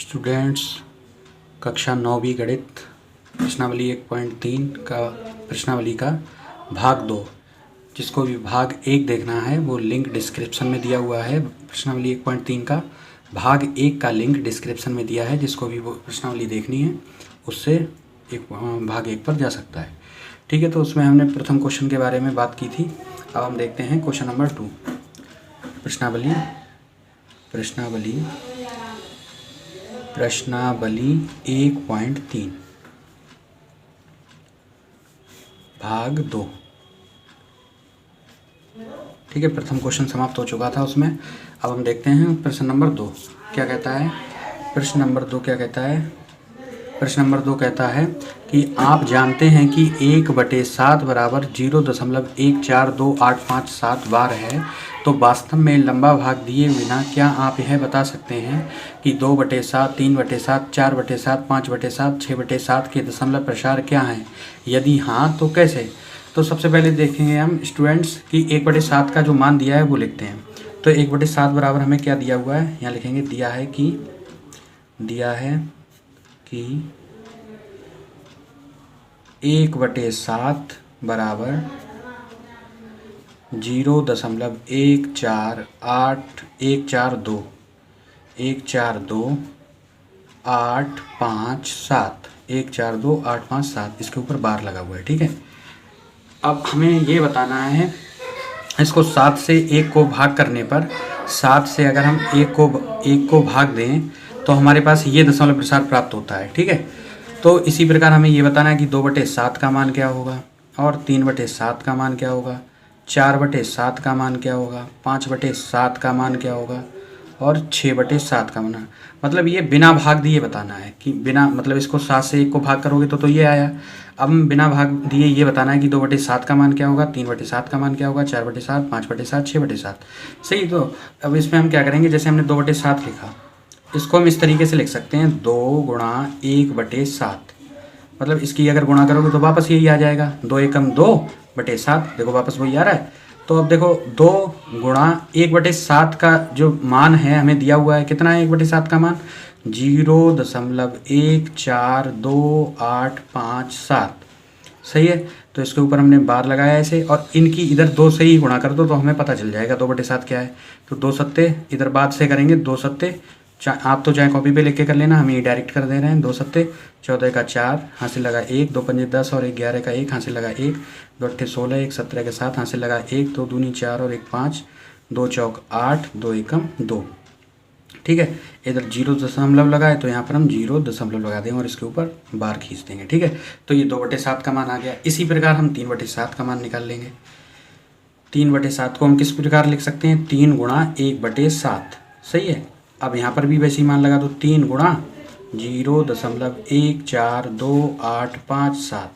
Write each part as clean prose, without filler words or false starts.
Students, कक्षा 9वीं गणित प्रश्नावली 1.3 का प्रश्नावली का भाग 2, जिसको भी भाग 1 देखना है वो लिंक डिस्क्रिप्शन में दिया हुआ है। प्रश्नावली 1.3 का भाग 1 का लिंक डिस्क्रिप्शन में दिया है, जिसको भी वो प्रश्नावली देखनी है उससे भाग 1 पर जा सकता है। ठीक है, तो उसमें हमने प्रथम क्वेश्चन के बारे में बात की थी। अब हम देखते हैं क्वेश्चन नंबर 2। प्रश्नावली 1.3 भाग 2। ठीक है, प्रथम क्वेश्चन समाप्त हो चुका था उसमें। अब हम देखते हैं प्रश्न नंबर 2 क्या कहता है। प्रश्न नंबर 2 क्या कहता है? प्रश्न नंबर 2 कहता है कि आप जानते हैं कि 1/7 बराबर 0.142857 बार है, तो वास्तव में लंबा भाग दिए बिना क्या आप यह बता सकते हैं कि 2/7, 3/7, 4/7, 5/7, 6/7 के दशमलव प्रसार क्या हैं? यदि हाँ तो कैसे? तो सबसे पहले देखेंगे हम स्टूडेंट्स कि 1/7 का जो मान दिया है वो लिखते हैं। तो 1/7 बराबर हमें क्या दिया हुआ है, यहाँ लिखेंगे दिया है कि 1/7 बराबर 0.14857 इसके ऊपर बार लगा हुआ है। ठीक है, अब हमें ये बताना है इसको 7 से 1 को भाग करने पर, 7 से अगर हम 1 को भाग दें तो हमारे पास ये दशमलव प्रसार प्राप्त होता है। ठीक है, तो इसी प्रकार हमें ये बताना है कि 2/7 का मान क्या होगा, और 3/7 का मान क्या होगा, 4/7 का मान क्या होगा, 5/7 का मान क्या होगा, और 6/7 का मान। मतलब ये बिना भाग दिए बताना है कि बिना, मतलब इसको 7 से 1 को भाग करोगे तो ये आया। अब बिना भाग दिए ये बताना है कि 2/7 का मान क्या होगा, 3/7 का मान क्या होगा, 4/7, 5/7, 6/7। सही, तो अब इसमें हम क्या करेंगे, जैसे हमने 2/7 लिखा, इसको हम इस तरीके से लिख सकते हैं 2 × 1/7। मतलब इसकी अगर गुणा करोगे तो वापस यही आ जाएगा, 2 एकम 2/7। देखो वापस वही आ रहा है। तो अब देखो 2 × 1/7 का जो मान है हमें दिया हुआ है, कितना है 1/7 का मान? 0.1428557। सही है, तो इसके ऊपर हमने बार लगाया ऐसे, और इनकी इधर 2 से ही गुणा कर दो तो हमें पता चल जाएगा 2/7 क्या है। तो 2 सत्ते इधर बाद से करेंगे, 2 सत्ते, आप तो चाहे कॉपी पे लिख के कर लेना, हम ये डायरेक्ट कर दे रहे हैं। 2 सत्ते 14 का 4, हासिल लगा 1, 2 पंजे 10 और 1 11 का 1, हासिल लगा 1, 2 अट्ठे 16, 1 17 के 7, हासिल लगा 1, 2 दूनी 4 और 1 5, 2 चौक 8, 2 एकम 2। ठीक है, इधर 0 दशमलव लगाए तो यहाँ पर हम 0 दशमलव लगा देंगे और इसके ऊपर बार खींच देंगे। ठीक है, तो ये 2/7 का मान आ गया। इसी प्रकार हम 3/7 का मान निकाल लेंगे। 3/7 को हम किस प्रकार लिख सकते हैं, 3 × 1/7। सही है, अब यहाँ पर भी वैसे ही मान लगा दो, 3 × 0.1428557।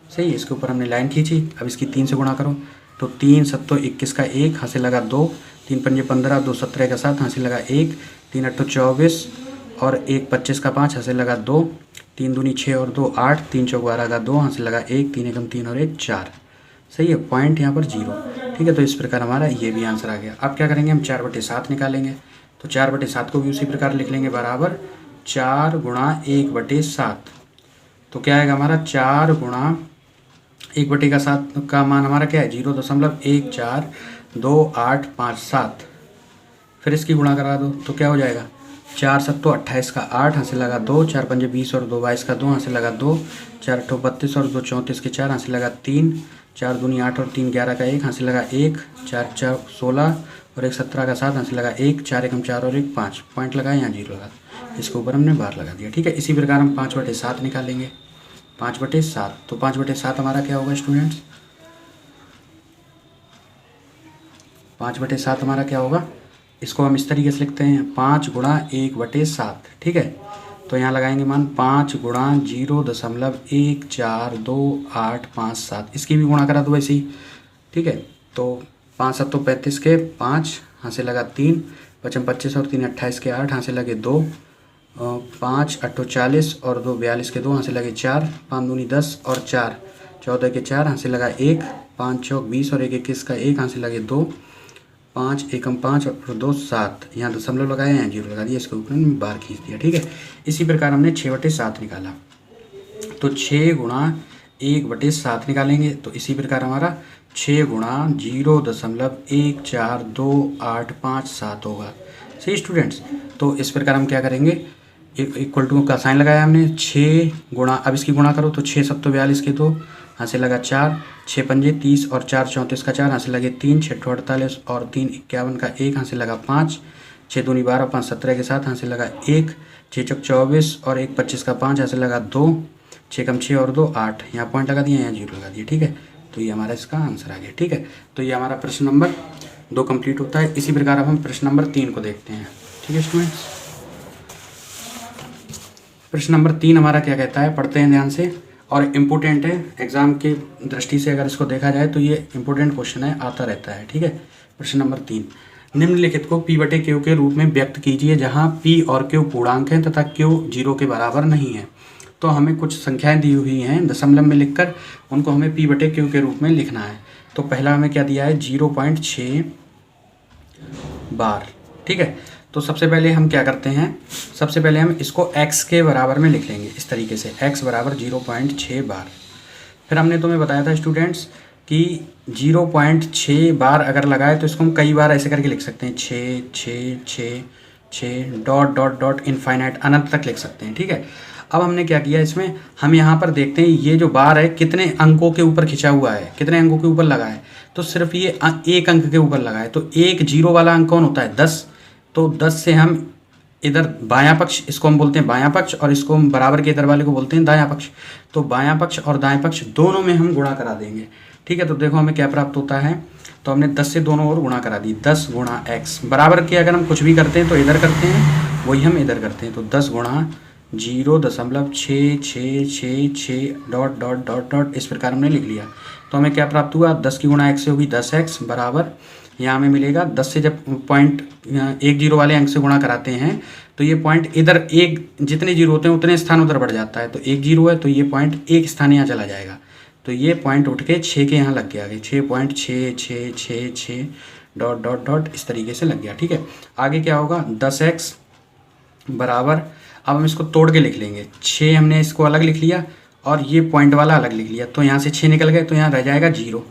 सही है, इसके ऊपर हमने लाइन खींची। अब इसकी 3 से गुणा करो, तो 3 सत्तो 21 का 1, हासिल लगा 2, 3 पंजे 15, 2 17 का 7, हासिल लगा 1, 3 अट्ठो 24 और 1 25 का 5, हासिल लगा 2, 3 दूनी 6 और 2 8, 3 चौक 12 का 2, हासिल लगा 1, 3 एकम 3 और 1 4। सही है, पॉइंट यहाँ पर 0। ठीक है, तो इस प्रकार हमारा ये भी आंसर आ गया। अब क्या करेंगे, हम 4/7 निकालेंगे। तो 4/7 को भी उसी प्रकार लिख लेंगे, बराबर 4 × 1/7। तो क्या आएगा हमारा, 4 × 1/7 का मान हमारा क्या है, 0.1428557। फिर इसकी गुणा करा दो तो क्या हो जाएगा, 4 सत्तो 28 का 8, हासिल लगा 2, 4 पंजे 20 और 2 22 का 2, हासिल लगा 2, 4 अट्ठो 32 और 2 34 के 4, हासिल लगा 3, 4 दूनी 8 और 3 11 का 1, हासिल लगा 1, 4 4 16 और 1 17 का 7, हासिल लगा 1, 4 एकम 4 और 1 5। पॉइंट लगाए, यहाँ 0 लगा, इसके ऊपर हमने बार लगा दिया। ठीक है, इसी प्रकार हम 5/7 निकालेंगे। 5/7, तो 5/7 हमारा क्या होगा स्टूडेंट्स, 5/7 हमारा क्या होगा, इसको हम इस तरीके से लिखते हैं 5 × 1/7। ठीक है, तो यहाँ लगाएंगे मान 5 × 0.1428557। इसकी भी गुणा करा दो ऐसे ही। ठीक है, तो 5 7 35 के 5, हासिल लगा 3, 5 25 और 3 28 के 8, हासिल लगे 2, 5 अट्ठो 40 और 2 42 के 2, हासिल लगे 4, 5 दूनी 10 और 4 14 के 4, हासिल लगा 1, 5 चौक 20 और 1 21 का 1, हासिल लगे 2, 5 एकम 5 और 2 7, यहाँ दशमलव लगाया, यहाँ 0 लगा दिया, इसके ऊपर बार खींच दिया। ठीक है, इसी प्रकार हमने 6/7 निकाला, तो 6 गुणा 1/7 निकालेंगे। तो इसी प्रकार हमारा 6 गुणा 0.14285 होगा। सही स्टूडेंट्स, तो इस प्रकार हम क्या करेंगे, इक्वल टू का साइन लगाया हमने, 6 गुणा, अब इसकी गुणा करो तो 6 7 42 के 2, यहाँ से लगा 4, 6 पंजे 30 और 4 34 का 4, यहाँ से लगे 3, 6 48 और 3 51 का 1, यहाँ से लगा 5, 6 दूनी 12, 5 17 के साथ, यहाँ से लगा 1, 6 चौक 24 और 1 25 का 5, यहाँ से लगा 2, 6 कम 6 और 2 8, यहाँ पॉइंट लगा दिया, यहाँ 0 लगा दिया। ठीक है, तो ये हमारा इसका आंसर आ गया। ठीक है, तो ये हमारा प्रश्न नंबर 2 कंप्लीट होता है। इसी प्रकार अब हम प्रश्न नंबर 3 को देखते हैं। ठीक है स्टूडेंट्स, प्रश्न नंबर 3 हमारा क्या कहता है, पढ़ते हैं ध्यान से, और इम्पोर्टेंट है एग्जाम के दृष्टि से, अगर इसको देखा जाए तो ये इम्पोर्टेंट क्वेश्चन है, आता रहता है। ठीक है, प्रश्न नंबर 3, निम्नलिखित को P/Q के रूप में व्यक्त कीजिए जहां P और Q पूर्णांक हैं तथा Q 0 के बराबर नहीं है। तो हमें कुछ संख्याएं दी हुई हैं, दशमलव में लिखकर उनको हमें P/Q के रूप में लिखना है। तो पहला हमें क्या दिया है, 0.6 बार। ठीक है, तो सबसे पहले हम क्या करते हैं, सबसे पहले हम इसको x के बराबर में लिख लेंगे, इस तरीके से x बराबर 0.6 बार। फिर हमने तुम्हें बताया था स्टूडेंट्स कि 0.6 बार अगर लगाए तो इसको हम कई बार ऐसे करके लिख सकते हैं, 6 6 6 6 डॉट डॉट डॉट इनफाइनाइट, अनंत तक लिख सकते हैं। ठीक है, अब हमने क्या किया, इसमें हम यहाँ पर देखते हैं ये जो बार है कितने अंकों के ऊपर खिंचा हुआ है, कितने अंकों के ऊपर लगा है, तो सिर्फ ये एक अंक के ऊपर लगा है। तो एक 0 वाला अंक कौन होता है, 10, तो 10 से हम इधर बायां पक्ष, इसको हम बोलते हैं बायां पक्ष, और इसको हम बराबर के इधर वाले को बोलते हैं दायां पक्ष। तो बायां पक्ष और दाएं पक्ष दोनों में हम गुणा करा देंगे। ठीक है, तो देखो हमें क्या प्राप्त होता है, तो हमने 10 से दोनों ओर गुणा करा दी, 10 गुणा x बराबर के अगर हम कुछ भी करते हैं तो इधर करते हैं, वही हम इधर करते हैं। तो 10 गुणा 0.666 डॉट डॉट डॉट डॉट, इस प्रकार हमने लिख लिया। तो हमें क्या प्राप्त हुआ, 10 की गुणा x से होगी 10x बराबर, यहाँ हमें मिलेगा 10 से जब पॉइंट 1 0 वाले अंक से गुणा कराते हैं तो ये पॉइंट इधर एक, जितने जीरो होते हैं उतने स्थान उधर बढ़ जाता है। तो 1 0 है तो ये पॉइंट एक स्थान यहाँ चला जाएगा, तो ये पॉइंट उठ के 6 के यहाँ लग गया, 6.666 डॉट डॉट डॉट, इस तरीके से लग गया। ठीक है, आगे क्या होगा, 10x बराबर, अब हम इसको तोड़ के लिख लेंगे, 6 हमने इसको अलग लिख लिया और ये पॉइंट वाला अलग लिख लिया, तो यहाँ से 6 निकल गए, तो यहाँ रह जाएगा 0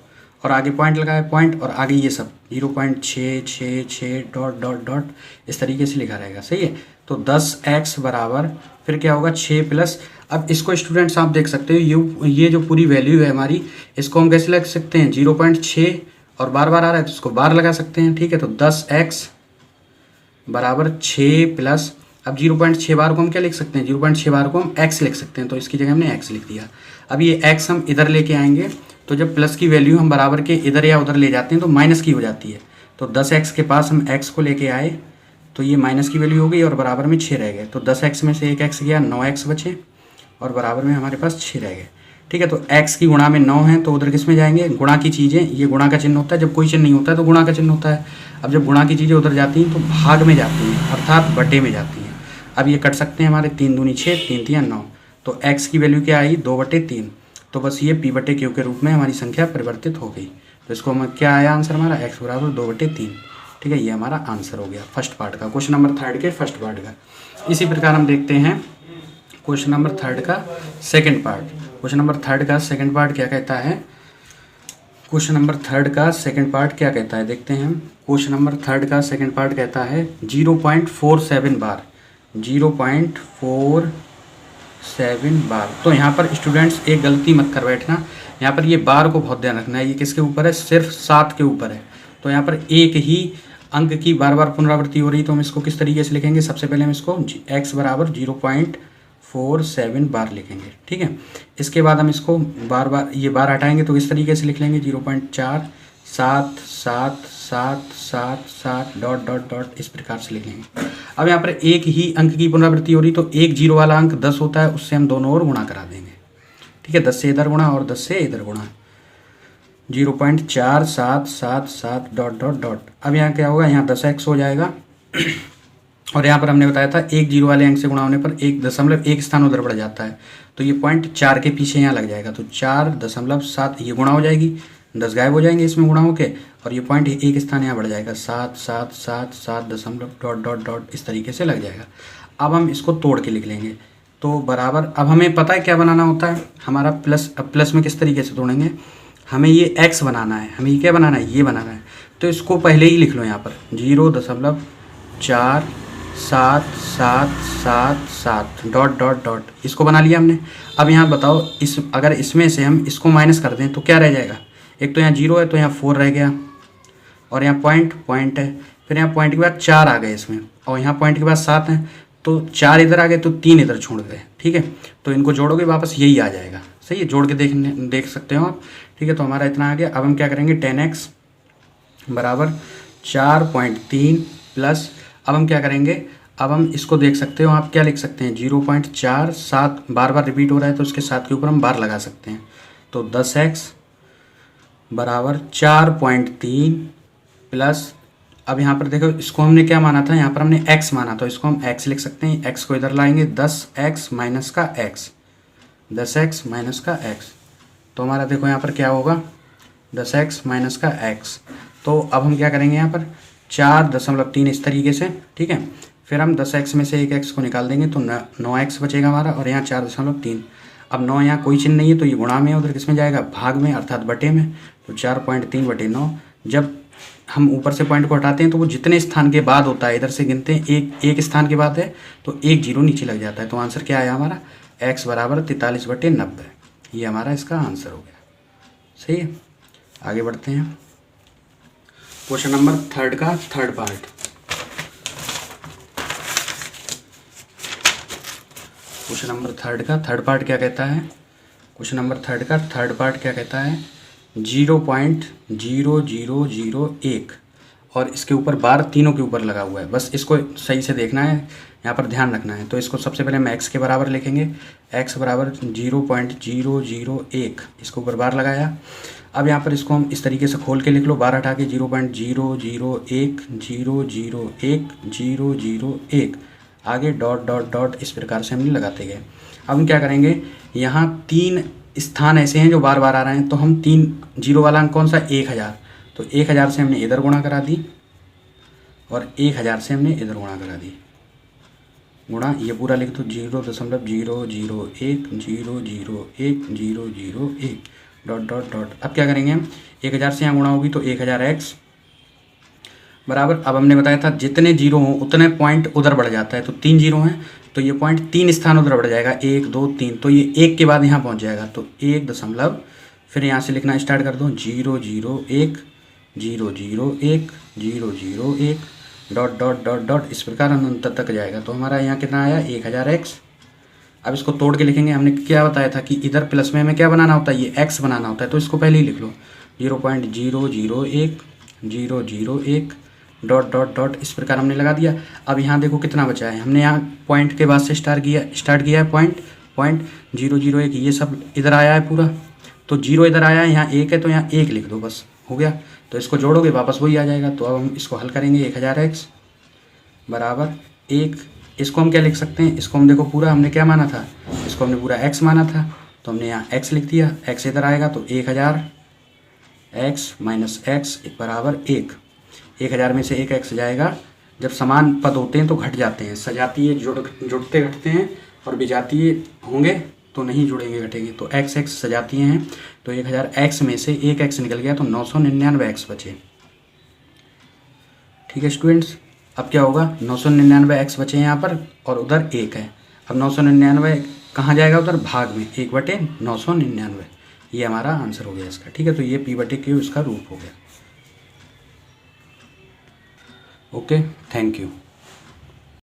और आगे पॉइंट लगाया पॉइंट, और आगे ये सब 0.666 डॉट डॉट डॉट, इस तरीके से लिखा रहेगा। सही है, तो 10x बराबर, फिर क्या होगा 6 प्लस, अब इसको स्टूडेंट्स आप देख सकते हो, ये जो पूरी वैल्यू है हमारी, इसको हम कैसे लग सकते हैं, 0.6 और बार बार आ रहा है तो इसको बार लगा सकते हैं। ठीक है, तो 10x बराबर 6 प्लस, अब 0.6 बार को हम क्या लिख सकते हैं, 0.6 बार को हम x लिख सकते हैं, तो इसकी जगह हमने x लिख दिया। अब ये x हम इधर लेके आएंगे, तो जब प्लस की वैल्यू हम बराबर के इधर या उधर ले जाते हैं तो माइनस की हो जाती है। तो 10x के पास हम x को लेके आए तो ये माइनस की वैल्यू हो गई और बराबर में 6 रह गए। तो 10x में से एक x गया, 9x बचे और बराबर में हमारे पास 6 रह गए। ठीक है, तो x की गुणा में 9 है तो उधर किस में जाएंगे, गुणा की चीज़ें, ये गुणा का चिन्ह होता है, जब कोई चिन्ह नहीं होता है तो गुणा का चिन्ह होता है। अब जब गुणा की चीज़ें उधर जाती हैं तो भाग में जाती हैं, अर्थात बटे में जाती हैं। अब ये कट सकते हैं हमारे, 3 दूनी 6, 3 3 9, तो x की वैल्यू क्या आई, 2/3। तो बस ये P/Q के रूप में हमारी संख्या परिवर्तित हो गई। तो इसको हम क्या आया आंसर हमारा, x बराबर 2/3। ठीक है, ये हमारा आंसर हो गया फर्स्ट पार्ट का, क्वेश्चन नंबर 3 के फर्स्ट पार्ट का। इसी प्रकार हम देखते हैं क्वेश्चन नंबर 3 का सेकंड पार्ट। क्वेश्चन नंबर 3 का सेकंड पार्ट क्या कहता है, क्वेश्चन नंबर 3 का सेकंड पार्ट क्या कहता है, देखते हैं हम। क्वेश्चन नंबर 3 का सेकंड पार्ट कहता है 0.47 बार, 0.47 बार। तो यहाँ पर स्टूडेंट्स एक गलती मत कर बैठना, यहाँ पर ये बार को बहुत ध्यान रखना है, ये किसके ऊपर है, सिर्फ 7 के ऊपर है। तो यहाँ पर एक ही अंक की बार बार पुनरावृत्ति हो रही, तो हम इसको किस तरीके से लिखेंगे, सबसे पहले हम इसको x बराबर 0.47 बार लिखेंगे। ठीक है, इसके बाद हम इसको बार बार ये बार हटाएंगे तो इस तरीके से लिख लेंगे 0.477777 डॉट डॉट डॉट, इस प्रकार से लिख लेंगे। अब यहाँ पर एक ही अंक की पुनरावृत्ति हो रही, तो एक 0 वाला अंक 10 होता है, उससे हम दोनों ओर गुणा करा देंगे। ठीक है, 10 से इधर गुणा और 10 से इधर गुणा, 0.4777 डॉट डॉट डॉट। अब यहाँ क्या होगा, यहाँ 10x हो जाएगा और यहाँ पर हमने बताया था एक 0 वाले अंक से गुणा होने पर 1.1 स्थान उधर बढ़ जाता है, तो ये पॉइंट 4 के पीछे यहाँ लग जाएगा, तो 4.7 ये गुणा हो जाएगी, 10 गायब हो जाएंगे इसमें गुणा होके, और ये पॉइंट एक स्थान यहाँ बढ़ जाएगा, 7 7 7 7 दशमलव डॉट डॉट डॉट इस तरीके से लग जाएगा। अब हम इसको तोड़ के लिख लेंगे, तो बराबर, अब हमें पता है क्या बनाना होता है हमारा प्लस। अब प्लस में किस तरीके से तोड़ेंगे, हमें ये x बनाना है, हमें ये क्या बनाना है, ये बनाना है। तो इसको पहले ही लिख लो यहाँ पर 0.477777 डॉट डॉट डॉट, इसको बना लिया हमने। अब यहाँ बताओ इस, अगर इसमें से हम इसको माइनस कर दें तो क्या रह जाएगा, एक तो यहाँ 0 है तो यहाँ 4 रह गया, और यहाँ पॉइंट है, फिर यहाँ पॉइंट के बाद 4 आ गए इसमें, और यहाँ पॉइंट के बाद 7 हैं, तो 4 इधर आ गए तो 3 इधर छोड़ गए। ठीक है, तो इनको जोड़ोगे वापस यही आ जाएगा। सही है, जोड़ के देख सकते हो आप। ठीक है, तो हमारा इतना आ गया। अब हम क्या करेंगे, 10x बराबर 4.3 प्लस, अब हम क्या करेंगे, अब हम इसको देख सकते हो आप, क्या लिख सकते हैं 0.47, बार बार रिपीट हो रहा है तो उसके साथ के ऊपर हम बार लगा सकते हैं। तो 10x बराबर 4.3 प्लस, अब यहाँ पर देखो इसको हमने क्या माना था, यहाँ पर हमने x माना, तो इसको हम x लिख सकते हैं। x को इधर लाएंगे, 10x माइनस का x, 10x माइनस का x, तो हमारा देखो यहाँ पर क्या होगा, 10x माइनस का x। तो अब हम क्या करेंगे, यहाँ पर 4.3 इस तरीके से। ठीक है, फिर हम 10x में से एक x को निकाल देंगे तो 9x बचेगा हमारा, और यहाँ 4.3। अब 9 यहाँ कोई चिन्ह नहीं है तो ये गुणा में है, उधर किस में जाएगा, भाग में, अर्थात बटे में। तो 4.3 बटे 9, जब हम ऊपर से पॉइंट को हटाते हैं तो वो जितने स्थान के बाद होता है, इधर से गिनते हैं, एक स्थान के बाद है तो एक 0 नीचे लग जाता है। तो आंसर क्या आया हमारा, x बराबर 43/90। ये हमारा इसका आंसर हो गया। सही है, आगे बढ़ते हैं। क्वेश्चन नंबर 3 का थर्ड पार्ट। क्वेश्चन नंबर 3 का थर्ड पार्ट क्या कहता है, क्वेश्चन नंबर 3 का थर्ड पार्ट क्या कहता है, 0.0001, और इसके ऊपर बार तीनों के ऊपर लगा हुआ है। बस इसको सही से देखना है, यहाँ पर ध्यान रखना है। तो इसको सबसे पहले हम x के बराबर लिखेंगे, x बराबर 0.001, इसके ऊपर बार लगाया। अब यहाँ पर इसको हम इस तरीके से खोल के लिख लो, बार हटा के 0.001 001 001, आगे डॉट डॉट डॉट, इस प्रकार से हमने लगाते गए। अब हम क्या करेंगे, यहाँ 3 स्थान ऐसे हैं जो बार बार आ रहे हैं, तो हम 3 जीरो वाला अंक कौन सा, 1000, तो 1000 से हमने इधर गुणा करा दी, और 1000 से हमने इधर गुणा करा दी, गुणा, ये पूरा लिख दो 0.001 001 001 डॉट डॉट डॉट। अब क्या करेंगे हम, 1000 से यहाँ गुणा होगी तो 1000x बराबर, अब हमने बताया था जितने जीरो हों उतने पॉइंट उधर बढ़ जाता है, तो 3 जीरो हैं तो ये पॉइंट 3 स्थान उधर बढ़ जाएगा, 1 2 3, तो ये 1 के बाद यहाँ पहुँच जाएगा, तो 1 दशमलव, फिर यहाँ से लिखना स्टार्ट कर दो 001 001 001 डॉट डॉट डॉट डॉट, इस प्रकार अनंत तक जाएगा। तो हमारा यहाँ कितना आया, 1000x। अब इसको तोड़ के लिखेंगे, हमने क्या बताया था कि इधर प्लस में हमें क्या बनाना होता है, ये x बनाना होता है, तो इसको पहले ही लिख लो 0.001 001 डॉट डॉट डॉट, इस प्रकार हमने लगा दिया। अब यहाँ देखो कितना बचा है, हमने यहाँ पॉइंट के बाद से स्टार्ट किया है, पॉइंट 001, ये सब इधर आया है पूरा, तो 0 इधर आया है, यहाँ 1 है तो यहाँ 1 लिख दो, बस हो गया। तो इसको जोड़ोगे वापस वही आ जाएगा। तो अब हम इसको हल करेंगे, 1000x बराबर 1, इसको हम क्या लिख सकते हैं, इसको हम देखो पूरा हमने क्या माना था, इसको हमने पूरा x माना था, तो हमने यहाँ x लिख दिया, x इधर आएगा तो 1000x माइनस x बराबर 1। 1000 में से 1x जाएगा, जब समान पद होते हैं तो घट जाते हैं, सजाती है जुड़ते घटते हैं, और बिजाती होंगे तो नहीं जुड़ेंगे घटेंगे, तो x x सजाती हैं। तो 1000x में से 1x निकल गया तो 999x बचे। ठीक है स्टूडेंट्स, अब क्या होगा, 999x बचे यहाँ पर, और उधर 1 है। अब 999 कहाँ जाएगा, उधर भाग में, 1/999, ये हमारा आंसर हो गया इसका। ठीक है, तो ये p/q इसका रूप हो गया। Okay, thank you.